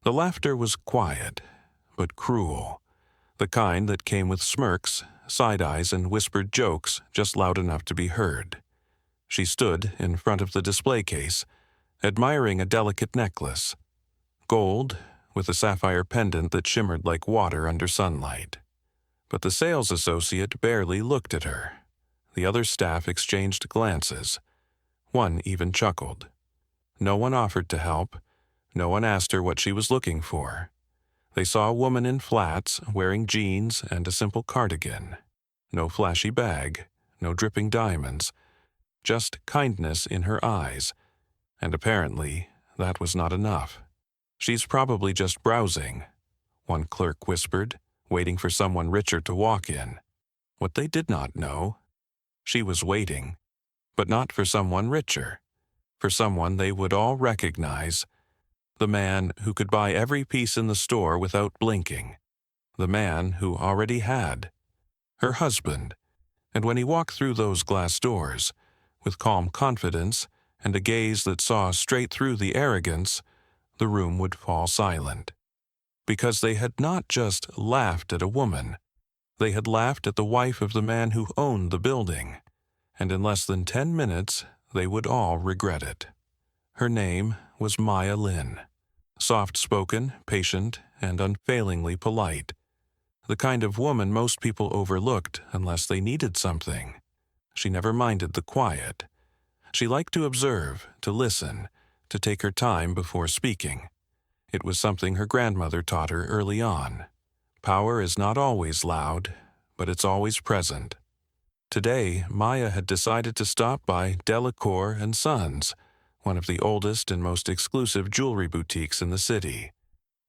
The laughter was quiet, but cruel, the kind that came with smirks, side-eyes, and whispered jokes just loud enough to be heard. She stood in front of the display case, admiring a delicate necklace, gold, with a sapphire pendant that shimmered like water under sunlight. But the sales associate barely looked at her. The other staff exchanged glances. One even chuckled. No one offered to help. No one asked her what she was looking for. They saw a woman in flats, wearing jeans and a simple cardigan. No flashy bag, no dripping diamonds, just kindness in her eyes. And apparently, that was not enough. "She's probably just browsing," one clerk whispered, waiting for someone richer to walk in. What they did not know, she was waiting, but not for someone richer, for someone they would all recognize, the man who could buy every piece in the store without blinking, the man who already had, her husband. And when he walked through those glass doors, with calm confidence and a gaze that saw straight through the arrogance, the room would fall silent. Because they had not just laughed at a woman, they had laughed at the wife of the man who owned the building, and in less than 10 minutes they would all regret it. Her name was Maya Lin, soft-spoken, patient, and unfailingly polite, the kind of woman most people overlooked unless they needed something. She never minded the quiet. She liked to observe, to listen, to take her time before speaking. It was something her grandmother taught her early on. Power is not always loud, but it's always present. Today, Maya had decided to stop by Delacour and Sons, one of the oldest and most exclusive jewelry boutiques in the city.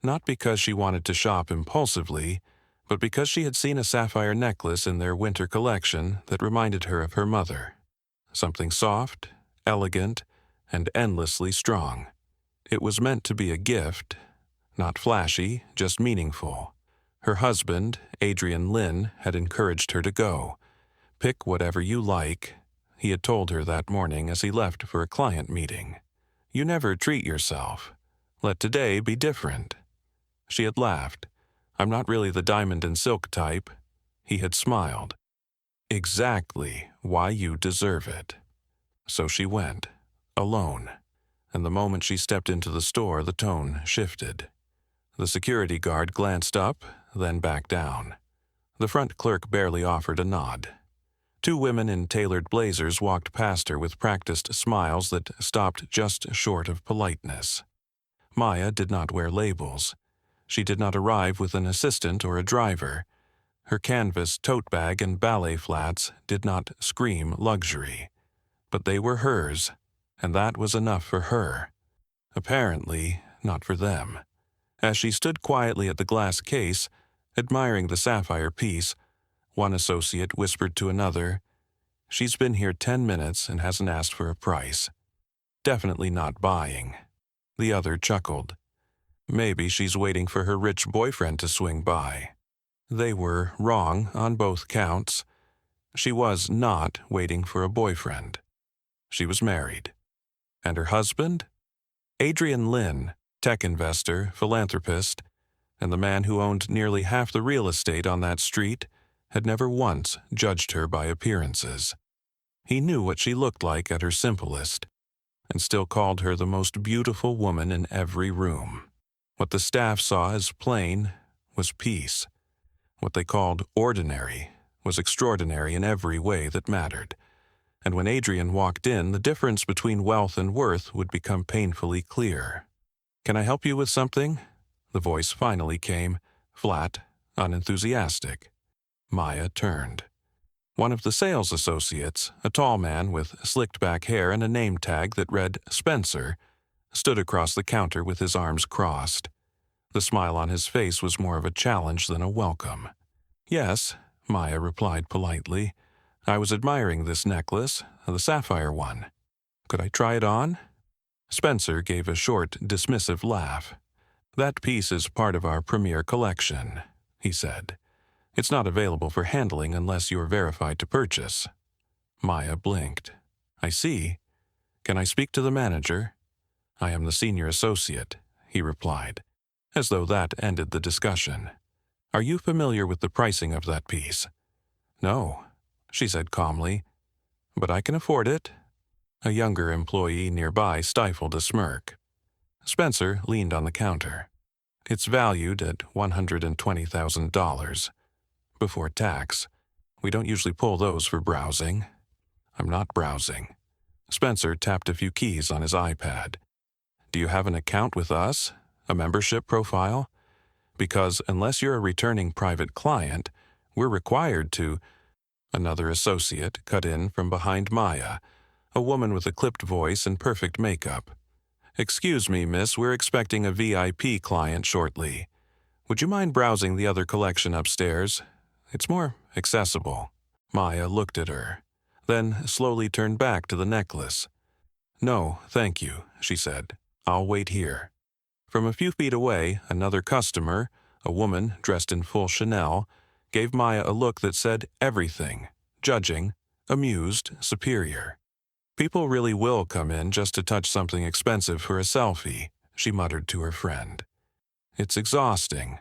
Not because she wanted to shop impulsively, but because she had seen a sapphire necklace in their winter collection that reminded her of her mother. Something soft, elegant, and endlessly strong. It was meant to be a gift, not flashy, just meaningful. Her husband, Adrian Lin, had encouraged her to go. "Pick whatever you like," he had told her that morning as he left for a client meeting. "You never treat yourself. Let today be different." She had laughed. "I'm not really the diamond and silk type." He had smiled. "Exactly why you deserve it." So she went, alone. And the moment she stepped into the store, the tone shifted. The security guard glanced up, then back down. The front clerk barely offered a nod. 2 women in tailored blazers walked past her with practiced smiles that stopped just short of politeness. Maya did not wear labels. She did not arrive with an assistant or a driver. Her canvas tote bag and ballet flats did not scream luxury. But they were hers, and that was enough for her. Apparently, not for them. As she stood quietly at the glass case, admiring the sapphire piece, one associate whispered to another, "She's been here 10 minutes and hasn't asked for a price. Definitely not buying." The other chuckled. "Maybe she's waiting for her rich boyfriend to swing by." They were wrong on both counts. She was not waiting for a boyfriend. She was married. And her husband? Adrian Lin, tech investor, philanthropist, and the man who owned nearly half the real estate on that street, had never once judged her by appearances. He knew what she looked like at her simplest, and still called her the most beautiful woman in every room. What the staff saw as plain was peace. What they called ordinary was extraordinary in every way that mattered. And when Adrian walked in, the difference between wealth and worth would become painfully clear. "Can I help you with something?" The voice finally came, flat, unenthusiastic. Maya turned. One of the sales associates, a tall man with slicked-back hair and a name tag that read Spencer, stood across the counter with his arms crossed. The smile on his face was more of a challenge than a welcome. "Yes," Maya replied politely. "I was admiring this necklace, the sapphire one. Could I try it on?" Spencer gave a short, dismissive laugh. "That piece is part of our premier collection," he said. "It's not available for handling unless you're verified to purchase." Maya blinked. "I see. Can I speak to the manager?" "I am the senior associate," he replied. as though that ended the discussion. "Are you familiar with the pricing of that piece?" "No," she said calmly, "but I can afford it." A younger employee nearby stifled a smirk. Spencer leaned on the counter. "It's valued at $120,000. Before tax. We don't usually pull those for browsing." "I'm not browsing." Spencer tapped a few keys on his iPad. "Do you have an account with us? A membership profile? Because unless you're a returning private client, we're required to—" Another associate cut in from behind Maya, a woman with a clipped voice and perfect makeup. "Excuse me, miss, we're expecting a VIP client shortly. Would you mind browsing the other collection upstairs? It's more accessible." Maya looked at her, then slowly turned back to the necklace. "No, thank you," she said. "I'll wait here." From a few feet away, another customer, a woman dressed in full Chanel, gave Maya a look that said everything: judging, amused, superior. "People really will come in just to touch something expensive for a selfie," she muttered to her friend. "It's exhausting."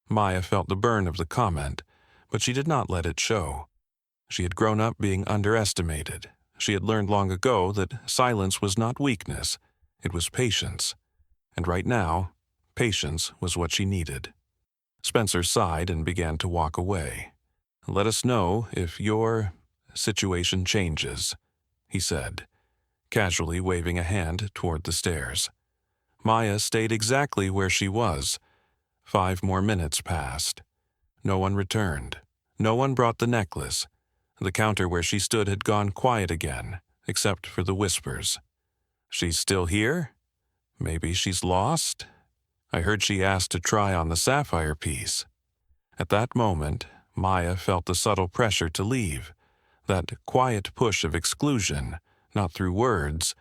Maya felt the burn of the comment, but she did not let it show. She had grown up being underestimated. She had learned long ago that silence was not weakness, it was patience. And right now, patience was what she needed. Spencer sighed and began to walk away. "Let us know if your situation changes," he said, casually waving a hand toward the stairs. Maya stayed exactly where she was. 5 more minutes passed. No one returned. No one brought the necklace. The counter where she stood had gone quiet again, except for the whispers. "She's still here? Maybe she's lost? I heard she asked to try on the sapphire piece." At that moment, Maya felt the subtle pressure to leave, that quiet push of exclusion, not through words,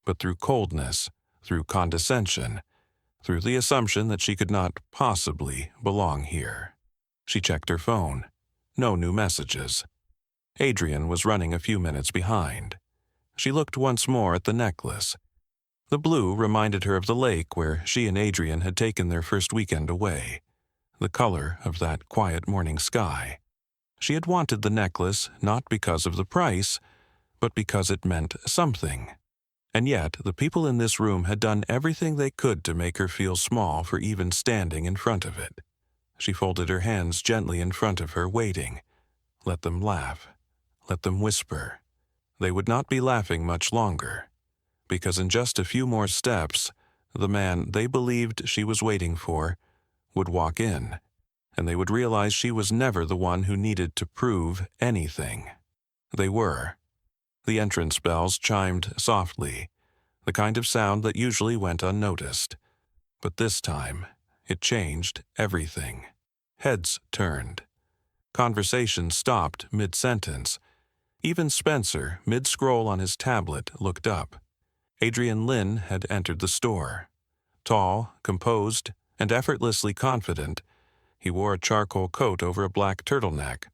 but through coldness, through condescension, through the assumption that she could not possibly belong here. She checked her phone. No new messages. Adrian was running a few minutes behind. She looked once more at the necklace. The blue reminded her of the lake where she and Adrian had taken their first weekend away, the color of that quiet morning sky. She had wanted the necklace not because of the price, but because it meant something. And yet the people in this room had done everything they could to make her feel small for even standing in front of it. She folded her hands gently in front of her, waiting. Let them laugh. Let them whisper. They would not be laughing much longer, because in just a few more steps, the man they believed she was waiting for would walk in, and they would realize she was never the one who needed to prove anything. They were. The entrance bells chimed softly, the kind of sound that usually went unnoticed. But this time, it changed everything. Heads turned. Conversation stopped mid-sentence. Even Spencer, mid-scroll on his tablet, looked up. Adrian Lin had entered the store. Tall, composed, and effortlessly confident, he wore a charcoal coat over a black turtleneck.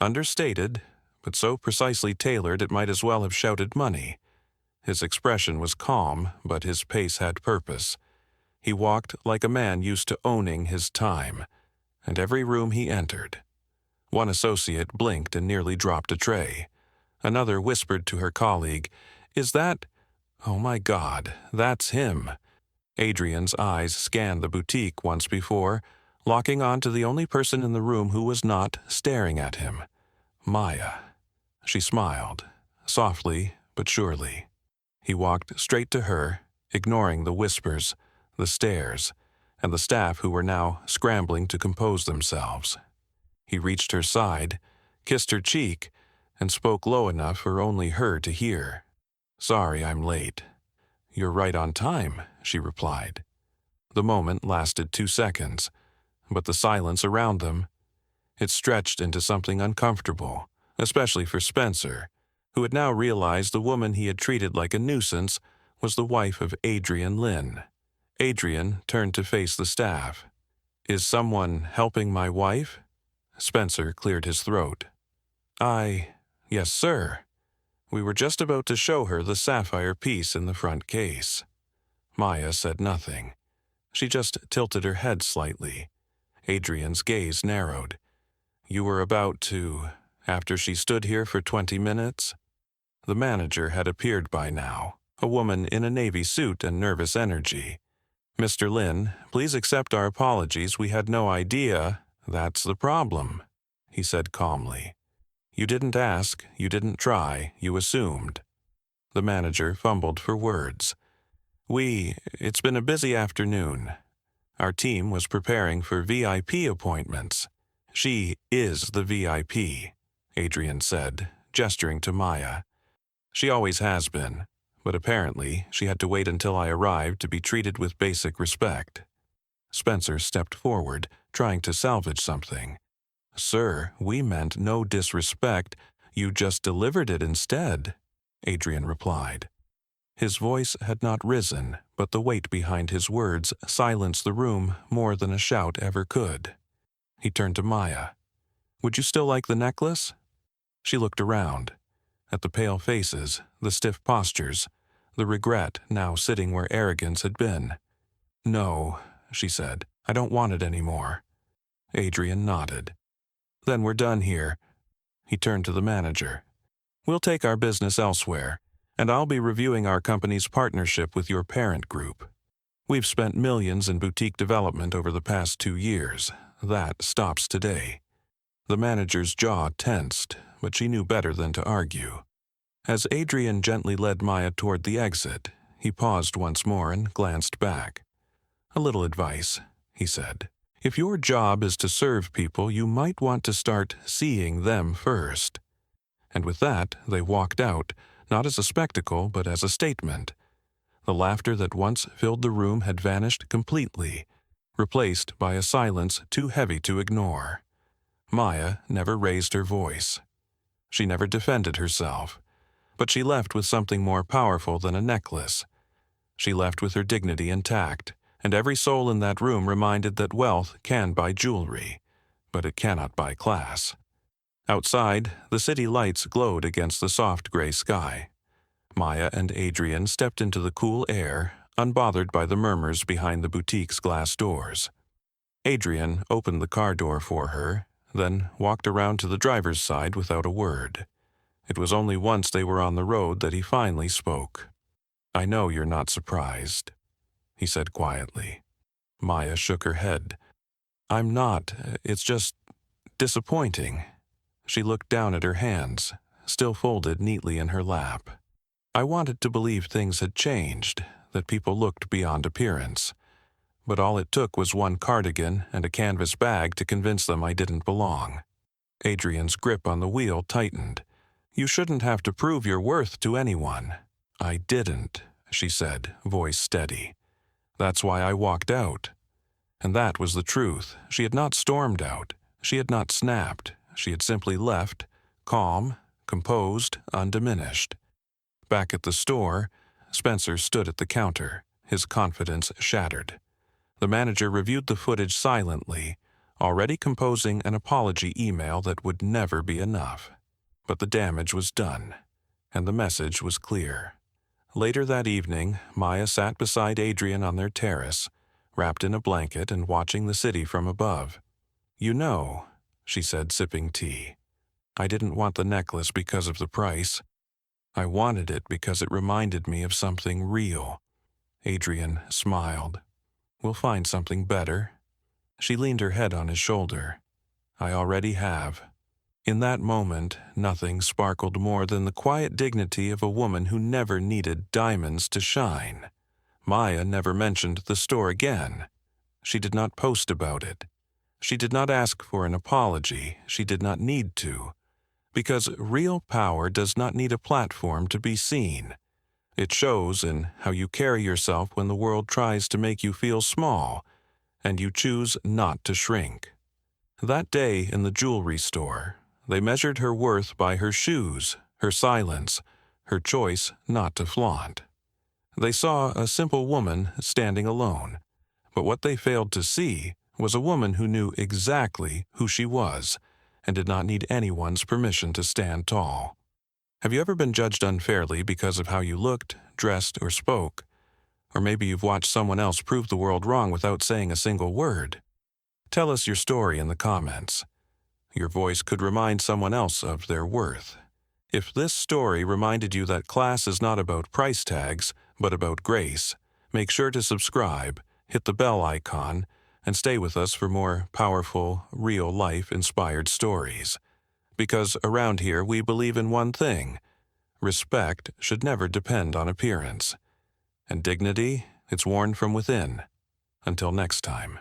Understated, but so precisely tailored it might as well have shouted money. His expression was calm, but his pace had purpose. He walked like a man used to owning his time, and every room he entered. One associate blinked and nearly dropped a tray. Another whispered to her colleague, "Is that—" "Oh my God, that's him." Adrian's eyes scanned the boutique once before, locking on to the only person in the room who was not staring at him. Maya. She smiled, softly but surely. He walked straight to her, ignoring the whispers, the stares, and the staff who were now scrambling to compose themselves. He reached her side, kissed her cheek, and spoke low enough for only her to hear. "Sorry I'm late." "You're right on time," she replied. The moment lasted 2 seconds, but the silence around them, it stretched into something uncomfortable, especially for Spencer, who had now realized the woman he had treated like a nuisance was the wife of Adrian Lin. Adrian turned to face the staff. "Is someone helping my wife?" Spencer cleared his throat. Yes, sir. We were just about to show her the sapphire piece in the front case." Maya said nothing. She just tilted her head slightly. Adrian's gaze narrowed. You were about to, after she stood here for 20 minutes? The manager had appeared by now, a woman in a navy suit and nervous energy. Mr. Lin, please accept our apologies. We had no idea. That's the problem, he said calmly. You didn't ask, you didn't try, you assumed. The manager fumbled for words. It's been a busy afternoon. Our team was preparing for VIP appointments. She is the VIP, Adrian said, gesturing to Maya. She always has been, but apparently she had to wait until I arrived to be treated with basic respect. Spencer stepped forward, trying to salvage something. Sir, we meant no disrespect. You just delivered it instead, Adrian replied. His voice had not risen, but the weight behind his words silenced the room more than a shout ever could. He turned to Maya. Would you still like the necklace? She looked around, at the pale faces, the stiff postures, the regret now sitting where arrogance had been. No, she said, I don't want it anymore. Adrian nodded. Then we're done here. He turned to the manager. We'll take our business elsewhere, and I'll be reviewing our company's partnership with your parent group. We've spent millions in boutique development over the past 2 years. That stops today. The manager's jaw tensed, but she knew better than to argue. As Adrian gently led Maya toward the exit, he paused once more and glanced back. A little advice, he said. If your job is to serve people, you might want to start seeing them first. And with that, they walked out, not as a spectacle, but as a statement. The laughter that once filled the room had vanished completely, replaced by a silence too heavy to ignore. Maya never raised her voice. She never defended herself, but she left with something more powerful than a necklace. She left with her dignity intact, and every soul in that room reminded that wealth can buy jewelry, but it cannot buy class. Outside, the city lights glowed against the soft gray sky. Maya and Adrian stepped into the cool air, unbothered by the murmurs behind the boutique's glass doors. Adrian opened the car door for her, then walked around to the driver's side without a word. It was only once they were on the road that he finally spoke. I know you're not surprised, he said quietly. Maya shook her head. I'm not. It's just disappointing. She looked down at her hands, still folded neatly in her lap. I wanted to believe things had changed, that people looked beyond appearance. But all it took was one cardigan and a canvas bag to convince them I didn't belong. Adrian's grip on the wheel tightened. You shouldn't have to prove your worth to anyone. I didn't, she said, voice steady. That's why I walked out. And that was the truth. She had not stormed out. She had not snapped. She had simply left, calm, composed, undiminished. Back at the store, Spencer stood at the counter, his confidence shattered. The manager reviewed the footage silently, already composing an apology email that would never be enough. But the damage was done, and the message was clear. Later that evening, Maya sat beside Adrian on their terrace, wrapped in a blanket and watching the city from above. You know, she said, sipping tea, I didn't want the necklace because of the price. I wanted it because it reminded me of something real. Adrian smiled. We'll find something better. She leaned her head on his shoulder. I already have. In that moment, nothing sparkled more than the quiet dignity of a woman who never needed diamonds to shine. Maya never mentioned the store again. She did not post about it. She did not ask for an apology. She did not need to. Because real power does not need a platform to be seen. It shows in how you carry yourself when the world tries to make you feel small, and you choose not to shrink. That day in the jewelry store, they measured her worth by her shoes, her silence, her choice not to flaunt. They saw a simple woman standing alone, but what they failed to see was a woman who knew exactly who she was and did not need anyone's permission to stand tall. Have you ever been judged unfairly because of how you looked, dressed, or spoke? Or maybe you've watched someone else prove the world wrong without saying a single word. Tell us your story in the comments. Your voice could remind someone else of their worth. If this story reminded you that class is not about price tags, but about grace, make sure to subscribe, hit the bell icon, and stay with us for more powerful, real-life inspired stories. Because around here we believe in one thing: respect should never depend on appearance. And dignity, it's worn from within. Until next time.